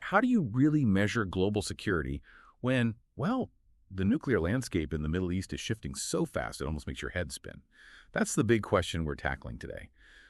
how do you really measure global security when, well, the nuclear landscape in the Middle East is shifting so fast it almost makes your head spin? That's the big question we're tackling today.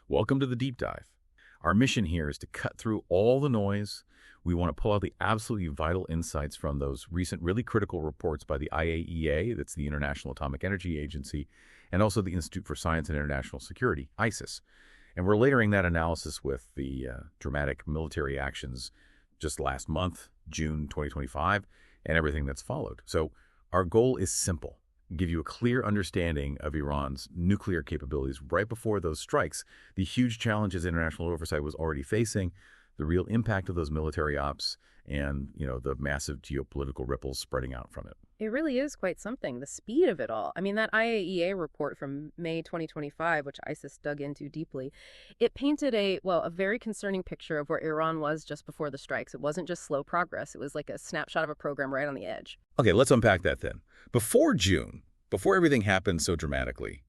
Welcome to the deep dive. Our mission here is to cut through all the noise. We want to pull out the absolutely vital insights from those recent really critical reports by the IAEA, that's the International Atomic Energy Agency, and also the Institute for Science and International Security, ISIS. And we're layering that analysis with the dramatic military actions just last month, June 2025, and everything that's followed. So our goal is simple: give you a clear understanding of Iran's nuclear capabilities right before those strikes, the huge challenges international oversight was already facing, the real impact of those military ops, and, the massive geopolitical ripples spreading out from it. It really is quite something, the speed of it all. I mean, that IAEA report from May 2025, which ISIS dug into deeply, it painted a very concerning picture of where Iran was just before the strikes. It wasn't just slow progress. It was like a snapshot of a program right on the edge. Okay, let's unpack that then. Before June, before everything happened so dramatically,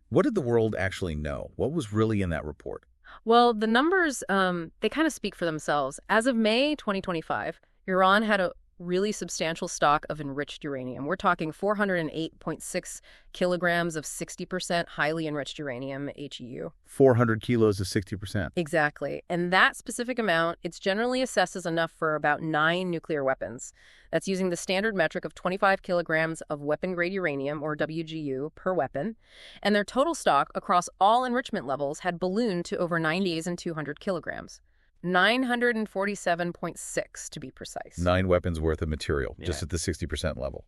what did the world actually know? What was really in that report? Well, the numbers, they kind of speak for themselves. As of May 2025, Iran had a really substantial stock of enriched uranium. We're talking 408.6 kilograms of 60% highly enriched uranium, HEU. 400 kilos of 60%. Exactly. And that specific amount, it's generally assessed as enough for about 9 nuclear weapons. That's using the standard metric of 25 kilograms of weapon-grade uranium, or WGU, per weapon. And their total stock across all enrichment levels had ballooned to over 9,200 kilograms. 947.6 to be precise. 9 weapons worth of material, just at the 60% level.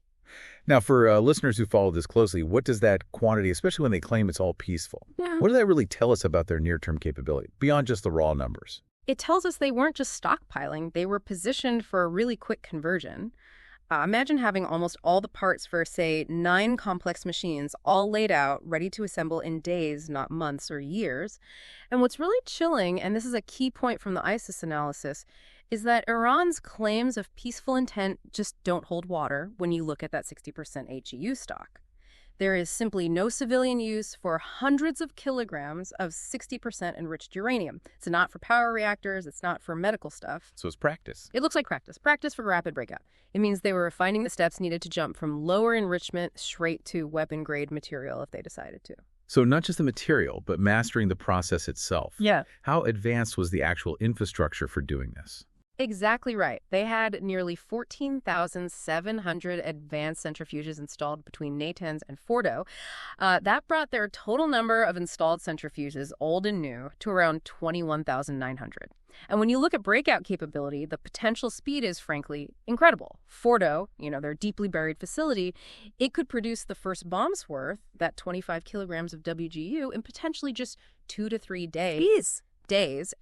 Now, for listeners who follow this closely, what does that quantity, especially when they claim it's all peaceful, what does that really tell us about their near-term capability, beyond just the raw numbers? It tells us they weren't just stockpiling, they were positioned for a really quick conversion. Imagine having almost all the parts for, say, 9 complex machines all laid out, ready to assemble in days, not months or years. And what's really chilling, and this is a key point from the ISIS analysis, is that Iran's claims of peaceful intent just don't hold water when you look at that 60% HEU stock. There is simply no civilian use for hundreds of kilograms of 60% enriched uranium. It's not for power reactors. It's not for medical stuff. So it's practice. It looks like practice. Practice for rapid breakout. It means they were refining the steps needed to jump from lower enrichment straight to weapon-grade material if they decided to. So not just the material, but mastering the process itself. Yeah. How advanced was the actual infrastructure for doing this? Exactly right. They had nearly 14,700 advanced centrifuges installed between Natanz and Fordow. That brought their total number of installed centrifuges, old and new, to around 21,900. And when you look at breakout capability, the potential speed is, frankly, incredible. Fordow, their deeply buried facility, it could produce the first bomb's worth, that 25 kilograms of WGU, in potentially just 2 to 3 days.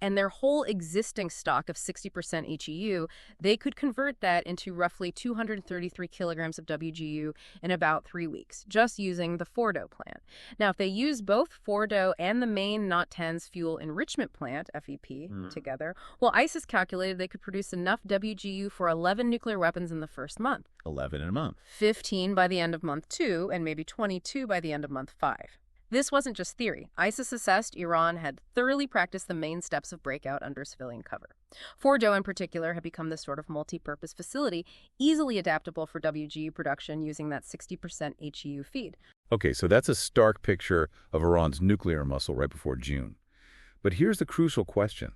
And their whole existing stock of 60% HEU, they could convert that into roughly 233 kilograms of WGU in about 3 weeks, just using the Fordow plant. Now, if they use both Fordow and the main Natanz Fuel Enrichment Plant, FEP, together, ISIS calculated they could produce enough WGU for 11 nuclear weapons in the first month. 11 in a month. 15 by the end of month 2, and maybe 22 by the end of month 5. This wasn't just theory. ISIS assessed Iran had thoroughly practiced the main steps of breakout under civilian cover. Fordow, in particular, had become this sort of multi-purpose facility, easily adaptable for WGU production using that 60% HEU feed. Okay, so that's a stark picture of Iran's nuclear muscle right before June. But here's the crucial question.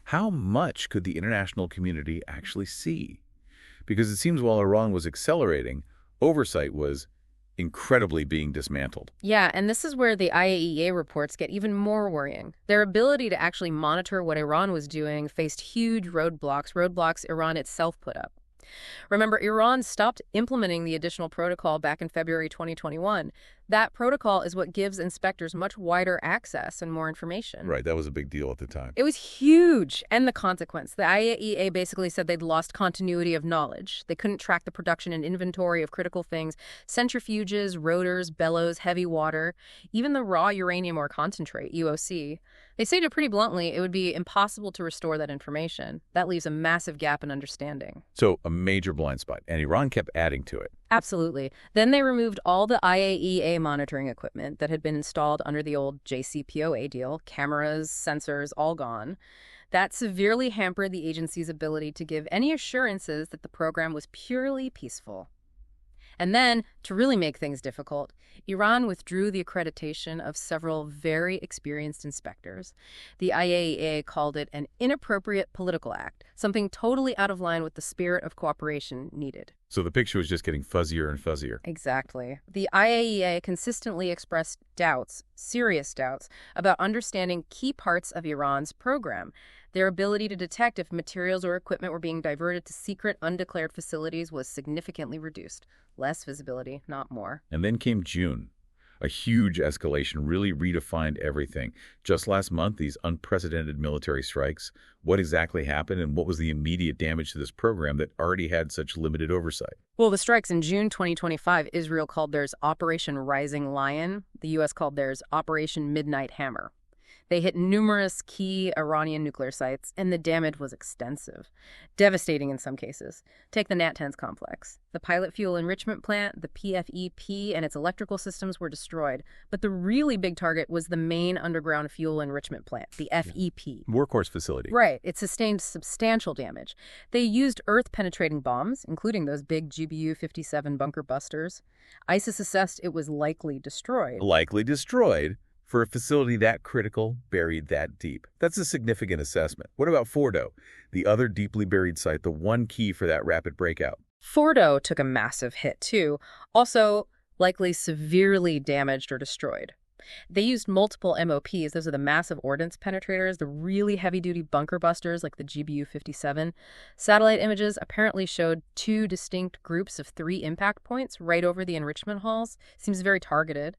How much could the international community actually see? Because it seems while Iran was accelerating, oversight was incredibly being dismantled. Yeah, and this is where the IAEA reports get even more worrying. Their ability to actually monitor what Iran was doing faced huge roadblocks Iran itself put up. Remember, Iran stopped implementing the additional protocol back in February 2021. That protocol is what gives inspectors much wider access and more information. Right, that was a big deal at the time. It was huge. And the consequence. The IAEA basically said they'd lost continuity of knowledge. They couldn't track the production and inventory of critical things: centrifuges, rotors, bellows, heavy water, even the raw uranium or concentrate, UOC. They say it pretty bluntly, it would be impossible to restore that information. That leaves a massive gap in understanding. So a major blind spot, and Iran kept adding to it. Absolutely. Then they removed all the IAEA monitoring equipment that had been installed under the old JCPOA deal, cameras, sensors, all gone. That severely hampered the agency's ability to give any assurances that the program was purely peaceful. And then, to really make things difficult, Iran withdrew the accreditation of several very experienced inspectors. The IAEA called it an inappropriate political act, something totally out of line with the spirit of cooperation needed. So the picture was just getting fuzzier and fuzzier. Exactly. The IAEA consistently expressed doubts, serious doubts, about understanding key parts of Iran's program. Their ability to detect if materials or equipment were being diverted to secret, undeclared facilities was significantly reduced. Less visibility, not more. And then came June. A huge escalation really redefined everything. Just last month, these unprecedented military strikes. What exactly happened and what was the immediate damage to this program that already had such limited oversight? Well, the strikes in June 2025, Israel called theirs Operation Rising Lion. The U.S. called theirs Operation Midnight Hammer. They hit numerous key Iranian nuclear sites, and the damage was extensive, devastating in some cases. Take the Natanz complex. The Pilot Fuel Enrichment Plant, the PFEP, and its electrical systems were destroyed. But the really big target was the main underground fuel enrichment plant, the FEP. Workhorse facility. Right. It sustained substantial damage. They used earth-penetrating bombs, including those big GBU-57 bunker busters. ISIS assessed it was likely destroyed. Likely destroyed? For a facility that critical, buried that deep. That's a significant assessment. What about Fordow, the other deeply buried site, the one key for that rapid breakout? Fordow took a massive hit, too, also likely severely damaged or destroyed. They used multiple MOPs. Those are the massive ordnance penetrators, the really heavy-duty bunker busters like the GBU-57. Satellite images apparently showed 2 distinct groups of 3 impact points right over the enrichment halls. Seems very targeted.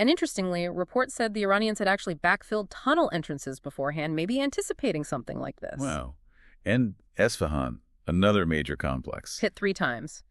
And interestingly, reports said the Iranians had actually backfilled tunnel entrances beforehand, maybe anticipating something like this. Wow. And Esfahan, another major complex. Hit 3 times.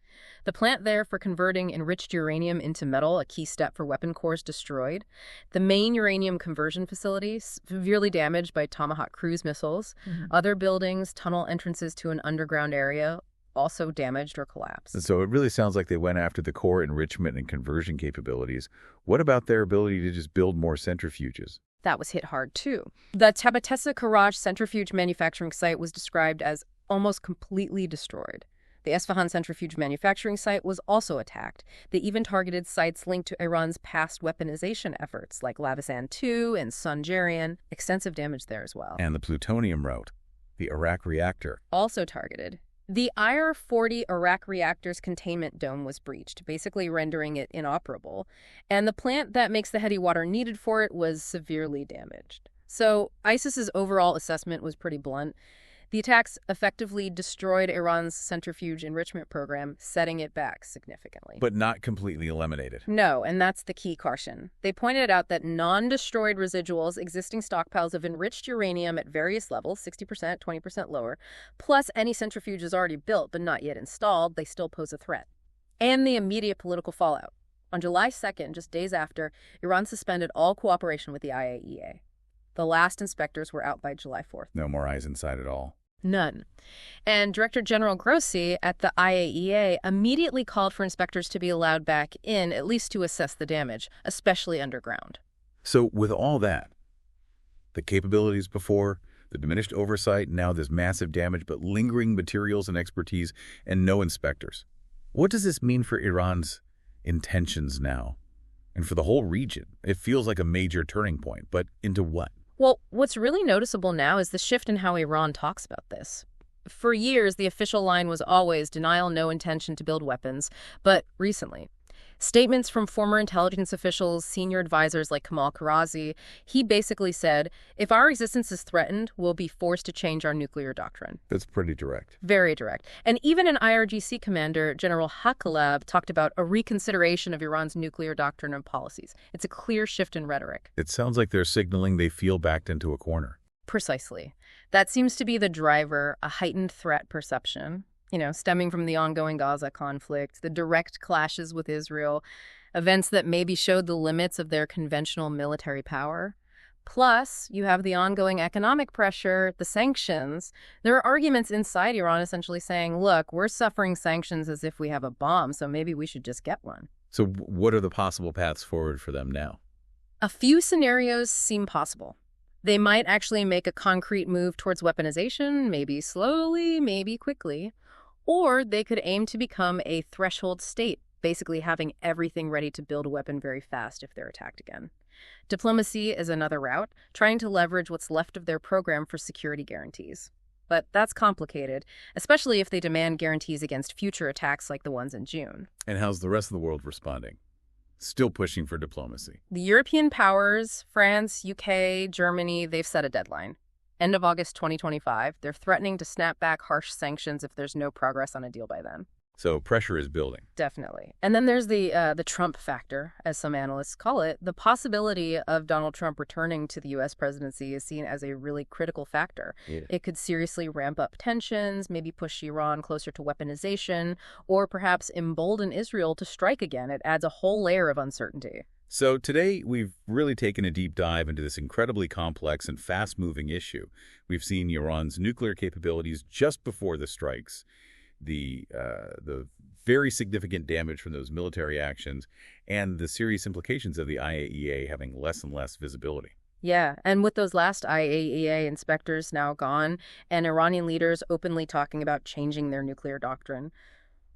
The plant there for converting enriched uranium into metal, a key step for weapon cores, destroyed. The main uranium conversion facility, severely damaged by Tomahawk cruise missiles. Other buildings, tunnel entrances to an underground area, also damaged or collapsed. So it really sounds like they went after the core enrichment and conversion capabilities. What about their ability to just build more centrifuges? That was hit hard, too. The Tabetessa Karaj centrifuge manufacturing site was described as almost completely destroyed. The Esfahan centrifuge manufacturing site was also attacked. They even targeted sites linked to Iran's past weaponization efforts, like Lavisan 2 and Sunjarian. Extensive damage there as well. And the plutonium route, the Iraq reactor. Also targeted. The IR-40 Iraq reactor's containment dome was breached, basically rendering it inoperable, and the plant that makes the heady water needed for it was severely damaged. So ISIS's overall assessment was pretty blunt. The attacks effectively destroyed Iran's centrifuge enrichment program, setting it back significantly. But not completely eliminated. No, and that's the key caution. They pointed out that non-destroyed residuals, existing stockpiles of enriched uranium at various levels, 60%, 20% lower, plus any centrifuges already built but not yet installed, they still pose a threat. And the immediate political fallout. On July 2nd, just days after, Iran suspended all cooperation with the IAEA. The last inspectors were out by July 4th. No more eyes inside at all. None. And Director General Grossi at the IAEA immediately called for inspectors to be allowed back in, at least to assess the damage, especially underground. So with all that, the capabilities before, the diminished oversight, now this massive damage, but lingering materials and expertise, and no inspectors. What does this mean for Iran's intentions now? And for the whole region? It feels like a major turning point, but into what? Well, what's really noticeable now is the shift in how Iran talks about this. For years, the official line was always denial, no intention to build weapons. But recently, statements from former intelligence officials, senior advisors like Kamal Karazi, he basically said, if our existence is threatened, we'll be forced to change our nuclear doctrine. That's pretty direct. Very direct. And even an IRGC commander, General Hakalab, talked about a reconsideration of Iran's nuclear doctrine and policies. It's a clear shift in rhetoric. It sounds like they're signaling they feel backed into a corner. Precisely. That seems to be the driver, a heightened threat perception. Stemming from the ongoing Gaza conflict, the direct clashes with Israel, events that maybe showed the limits of their conventional military power. Plus, you have the ongoing economic pressure, the sanctions. There are arguments inside Iran essentially saying, look, we're suffering sanctions as if we have a bomb, so maybe we should just get one. So what are the possible paths forward for them now? A few scenarios seem possible. They might actually make a concrete move towards weaponization, maybe slowly, maybe quickly. Or they could aim to become a threshold state, basically having everything ready to build a weapon very fast if they're attacked again. Diplomacy is another route, trying to leverage what's left of their program for security guarantees. But that's complicated, especially if they demand guarantees against future attacks like the ones in June. And how's the rest of the world responding? Still pushing for diplomacy. The European powers, France, UK, Germany, they've set a deadline. End of August 2025, they're threatening to snap back harsh sanctions if there's no progress on a deal by then. So pressure is building. Definitely. And then there's the Trump factor, as some analysts call it. The possibility of Donald Trump returning to the U.S. presidency is seen as a really critical factor. Yeah. It could seriously ramp up tensions, maybe push Iran closer to weaponization, or perhaps embolden Israel to strike again. It adds a whole layer of uncertainty. So today, we've really taken a deep dive into this incredibly complex and fast-moving issue. We've seen Iran's nuclear capabilities just before the strikes, the very significant damage from those military actions, and the serious implications of the IAEA having less and less visibility. Yeah, and with those last IAEA inspectors now gone, and Iranian leaders openly talking about changing their nuclear doctrine,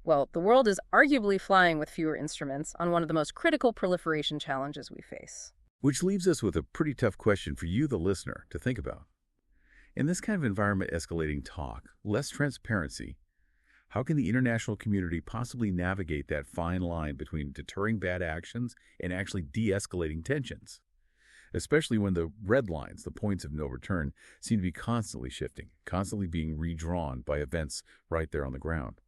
well, the world is arguably flying with fewer instruments on one of the most critical proliferation challenges we face. Which leaves us with a pretty tough question for you, the listener, to think about. In this kind of environment escalating talk, less transparency, how can the international community possibly navigate that fine line between deterring bad actions and actually de-escalating tensions? Especially when the red lines, the points of no return, seem to be constantly shifting, constantly being redrawn by events right there on the ground.